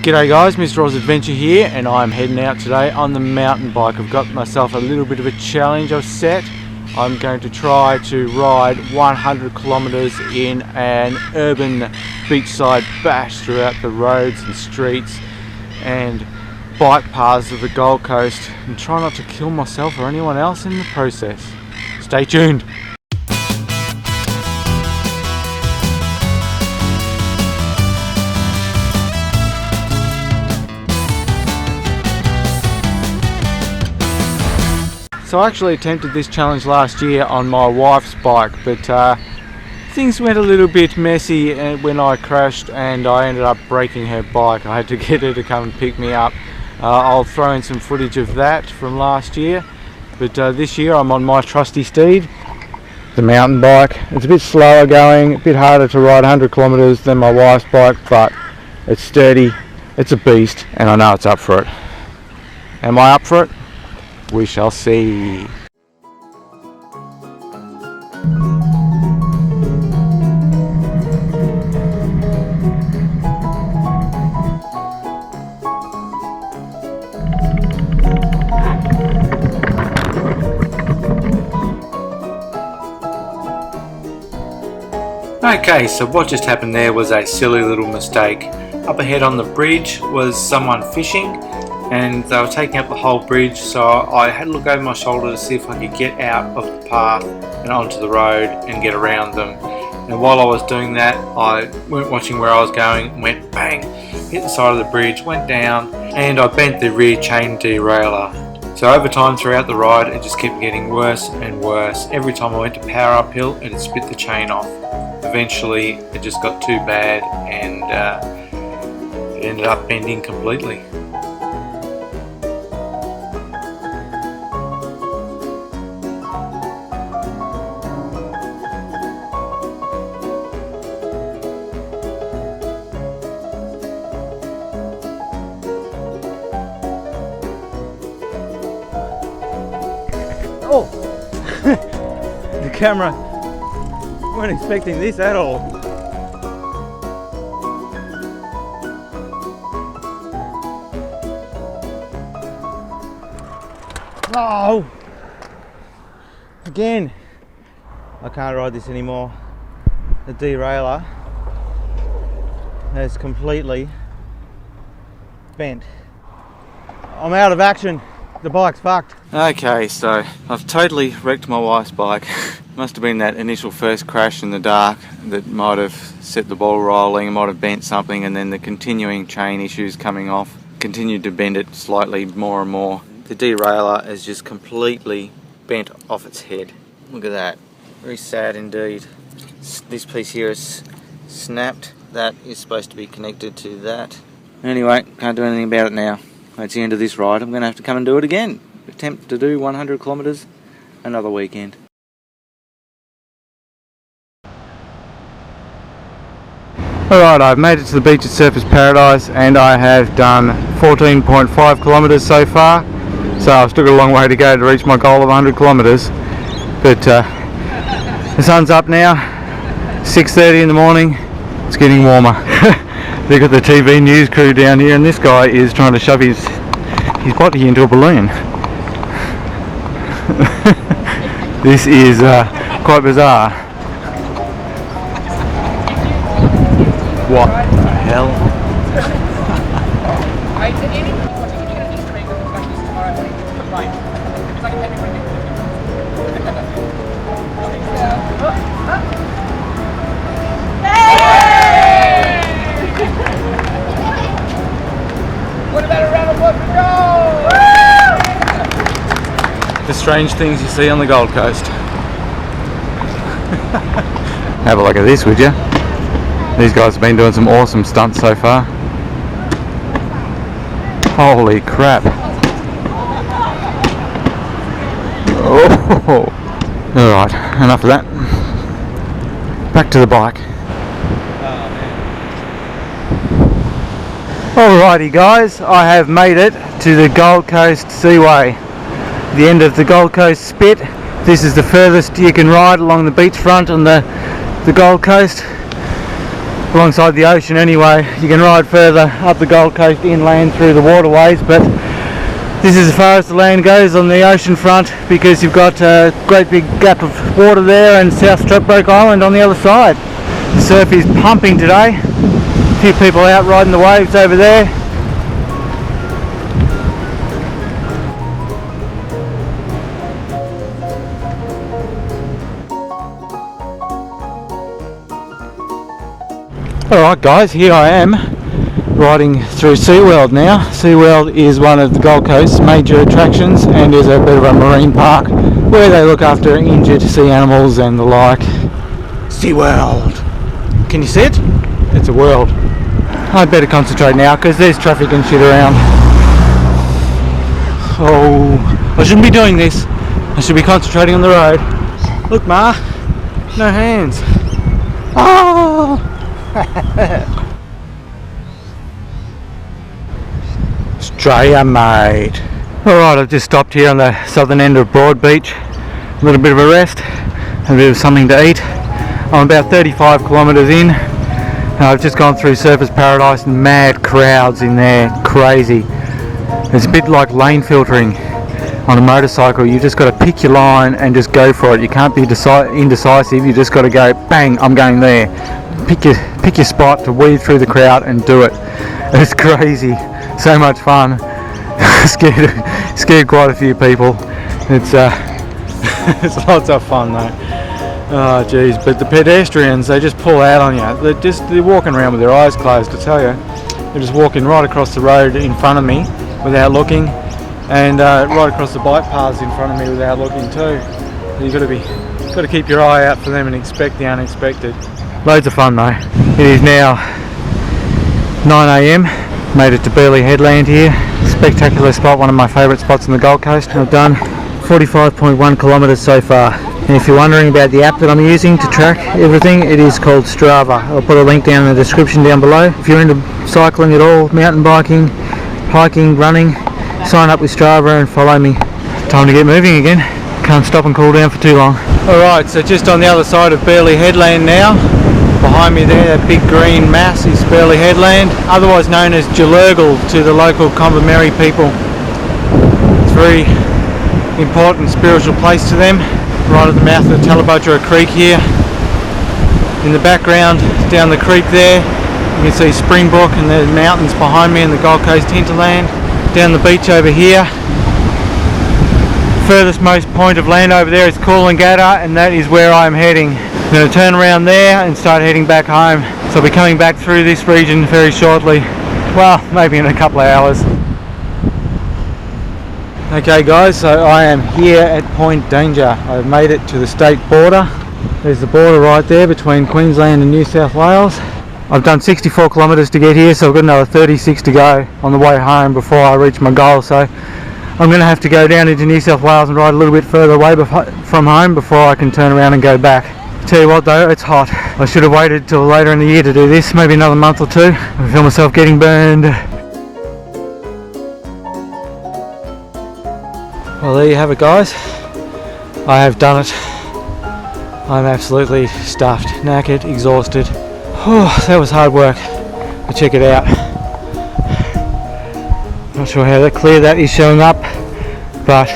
G'day guys, Mr. Oz Adventure here, and I'm heading out today on the mountain bike. I've got myself a little bit of a challenge I've set. I'm going to try to ride 100 kilometres in an urban beachside bash throughout the roads and streets and bike paths of the Gold Coast, and try not to kill myself or anyone else in the process. Stay tuned. So I actually attempted this challenge last year on my wife's bike, but things went a little bit messy when I crashed and I ended up breaking her bike. I had to get her to come and pick me up. I'll throw in some footage of that from last year, but this year I'm on my trusty steed, the mountain bike. It's a bit slower going, a bit harder to ride 100 kilometres than my wife's bike, but it's sturdy, it's a beast, and I know it's up for it. Am I up for it? We shall see. Okay, so what just happened there was a silly little mistake. Up ahead on the bridge was someone fishing, and they were taking up the whole bridge, so I had to look over my shoulder to see if I could get out of the path and onto the road and get around them. And while I was doing that, I weren't watching where I was going, went bang, hit the side of the bridge, went down, and I bent the rear chain derailleur. So over time throughout the ride, it just kept getting worse and worse. Every time I went to power uphill, it'd spit the chain off. Eventually it just got too bad and it ended up bending completely. Oh, the camera, weren't expecting this at all. Oh, again, I can't ride this anymore. The derailleur has completely bent. I'm out of action. The bike's fucked. Okay, so I've totally wrecked my wife's bike. Must have been that initial first crash in the dark that might have set the ball rolling, might have bent something, and then the continuing chain issues coming off continued to bend it slightly more and more. The derailleur is just completely bent off its head. Look at that. Very sad indeed. This piece here is snapped. That is supposed to be connected to that. Anyway, can't do anything about it now. That's the end of this ride. I'm going to have to come and do it again. Attempt to do 100 kilometres another weekend. Alright, I've made it to the beach at Surfers Paradise and I have done 14.5 kilometres so far. So I've still got a long way to go to reach my goal of 100 kilometres. But the sun's up now, 6:30 in the morning. It's getting warmer. They've got the TV news crew down here, and this guy is trying to shove his body into a balloon. This is quite bizarre. What the hell? What about a round of applause for Joe? The strange things you see on the Gold Coast. Have a look at this, would you? These guys have been doing some awesome stunts so far. Holy crap. Oh. Alright, enough of that. Back to the bike. Alrighty guys, I have made it to the Gold Coast Seaway. The end of the Gold Coast Spit. This is the furthest you can ride along the beachfront on the Gold Coast. alongside the ocean anyway. You can ride further up the Gold Coast inland through the waterways, but this is as far as the land goes on the ocean front, because you've got a great big gap of water there and South Stradbroke Island on the other side. The surf is pumping today. A few people out riding the waves over there. Alright guys, here I am riding through SeaWorld now. SeaWorld is one of the Gold Coast's major attractions and is a bit of a marine park where they look after injured sea animals and the like. SeaWorld! Can you see it? It's a world. I'd better concentrate now because there's traffic and shit around. Oh, I shouldn't be doing this. I should be concentrating on the road. Look Ma, no hands. Oh! Australia, mate. Alright, I've just stopped here on the southern end of Broad Beach. A little bit of a rest, a bit of something to eat. I'm about 35 kilometres in. I've just gone through Surfers Paradise and mad crowds in there, crazy. It's a bit like lane filtering on a motorcycle. You just got to pick your line and just go for it. You can't be indecisive, you just got to go, bang, I'm going there. Pick your spot to weave through the crowd and do it. It's crazy, so much fun. scared quite a few people. It's it's lots of fun though. Oh geez, but the pedestrians, they just pull out on you. They're walking around with their eyes closed, I tell you. They're just walking right across the road in front of me without looking, and right across the bike paths in front of me without looking too. You've got to keep your eye out for them and expect the unexpected. Loads of fun though. It is now 9 AM. Made it to Burleigh Headland here. Spectacular spot, one of my favourite spots on the Gold Coast. I've done 45.1 kilometres so far. And if you're wondering about the app that I'm using to track everything, it is called Strava. I'll put a link down in the description down below. If you're into cycling at all, mountain biking, hiking, running, sign up with Strava and follow me. Time to get moving again. Can't stop and cool down for too long. Alright, so just on the other side of Burleigh Headland now. Behind me there, that big green mass is Burleigh Headland, otherwise known as Gelurgal to the local Convamary people. It's a very important spiritual place to them, right at the mouth of the Tallabudgera Creek here. In the background, down the creek there, you can see Springbrook and the mountains behind me in the Gold Coast hinterland. Down the beach over here, furthest most point of land over there is Coolangatta, and that is where I'm heading. I'm going to turn around there and start heading back home. So I'll be coming back through this region very shortly. Well, maybe in a couple of hours. Okay guys, so I am here at Point Danger. I've made it to the state border. There's the border right there between Queensland and New South Wales. I've done 64 kilometres to get here, so I've got another 36 to go on the way home before I reach my goal. So I'm going to have to go down into New South Wales and ride a little bit further away from home before I can turn around and go back. Tell you what though, it's hot. I should have waited till later in the year to do this, maybe another month or two. I feel myself getting burned. Well, there you have it guys. I have done it. I'm absolutely stuffed, knackered, exhausted. Oh, that was hard work. But check it out. Not sure how clear that is showing up, but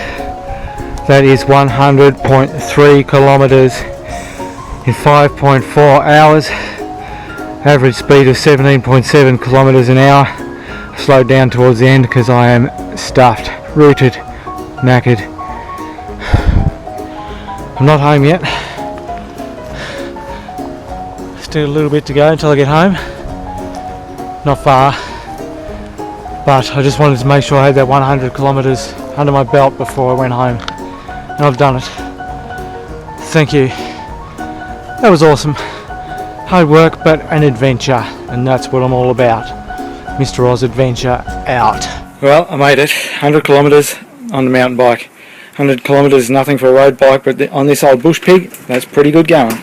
that is 100.3 kilometres in 5.4 hours. Average speed of 17.7 kilometres an hour. I slowed down towards the end because I am stuffed, rooted, knackered. I'm not home yet. Still a little bit to go until I get home. Not far. But I just wanted to make sure I had that 100 kilometres under my belt before I went home. And I've done it. Thank you. That was awesome. Hard work, but an adventure. And that's what I'm all about. Mr. Oz Adventure out. Well, I made it. 100 kilometres on the mountain bike. 100 kilometres is nothing for a road bike, but on this old bush pig, that's pretty good going.